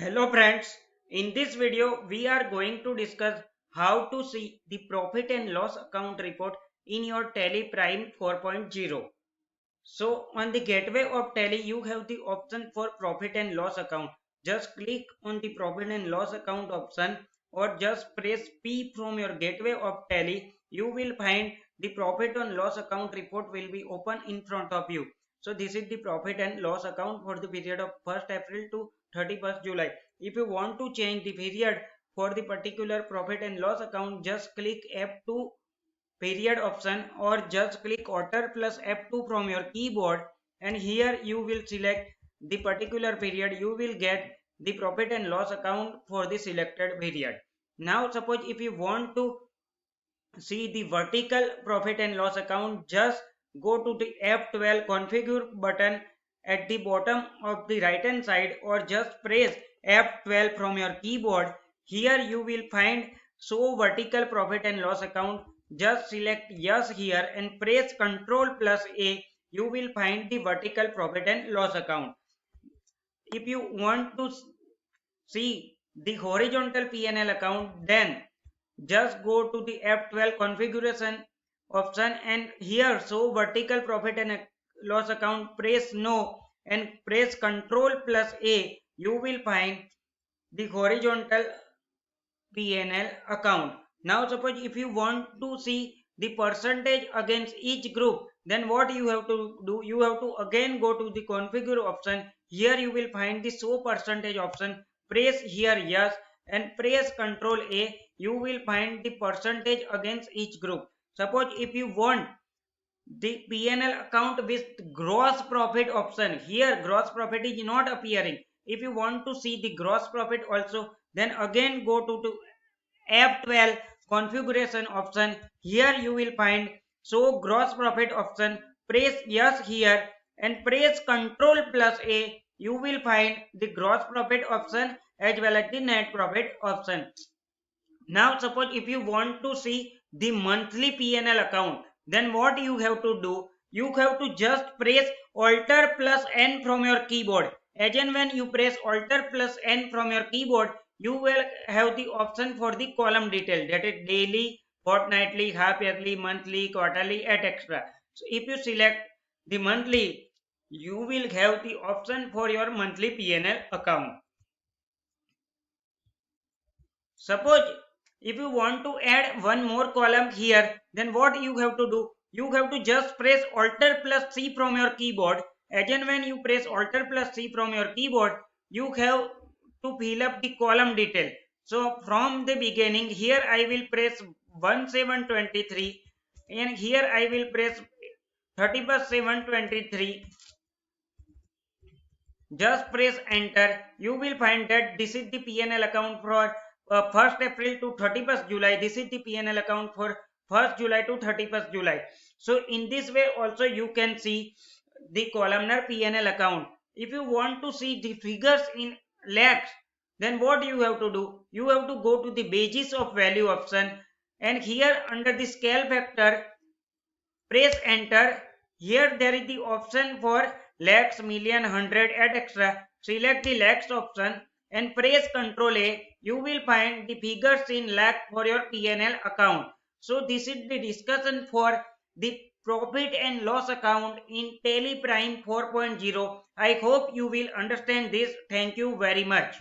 Hello friends, in this video we are going to discuss how to see the profit and loss account report in your Tally Prime 4.0. So on the gateway of Tally you have the option for profit and loss account. Just click on the profit and loss account option or just press P from your gateway of Tally. You will find the profit and loss account report will be open in front of you. So this is the profit and loss account for the period of 1st April to 31st July. If you want to change the period for the particular profit and loss account, just click F2 period option or just click Alt plus F2 from your keyboard, and here you will select the particular period. You will get the profit and loss account for the selected period. Now suppose if you want to see the vertical profit and loss account, just go to the F12 configure button at the bottom of the right hand side or just press F12 from your keyboard. Here you will find show vertical profit and loss account. Just select yes here and press Ctrl plus A. You will find the vertical profit and loss account. If you want to see the horizontal P&L account, then just go to the F12 configuration option and here show vertical profit and loss account, press no and press Ctrl plus A. You will find the horizontal P&L account. Now suppose if you want to see the percentage against each group, then what you have to do, you have to again go to the configure option. Here you will find the show percentage option. Press here yes and press Ctrl A. You will find the percentage against each group. Suppose if you want the P&L account with gross profit option, here gross profit is not appearing. If you want to see the gross profit also, then again go to F12 configuration option. Here you will find show gross profit option. Press yes here and press Ctrl plus A. You will find the gross profit option as well as the net profit option. Now suppose if you want to see the monthly P&L account, then what you have to do, you have to just press Alt plus N from your keyboard. As and when you press Alt plus N from your keyboard, you will have the option for the column detail, that is daily, fortnightly, half yearly, monthly, quarterly, etc. So if you select the monthly, you will have the option for your monthly P&L account. Suppose if you want to add one more column here, then what you have to do, you have to just press Alt plus C from your keyboard. As and when you press Alt plus C from your keyboard, you have to fill up the column detail. So from the beginning, here I will press 1723 and here I will press 31st 723. Just press enter. You will find that this is the P&L account for 1st April to 31st July. This is the P&L account for 1st July to 31st July. So in this way also you can see the columnar P&L account. If you want to see the figures in lakhs, then what you have to do? You have to go to the basis of value option and here under the scale factor, press enter. Here there is the option for lakhs, million, hundred, etc. Select the lakhs option and press Ctrl A. You will find the figures in lakh for your P&L account. So this is the discussion for the profit and loss account in Tally Prime 4.0. I hope you will understand this. Thank you very much.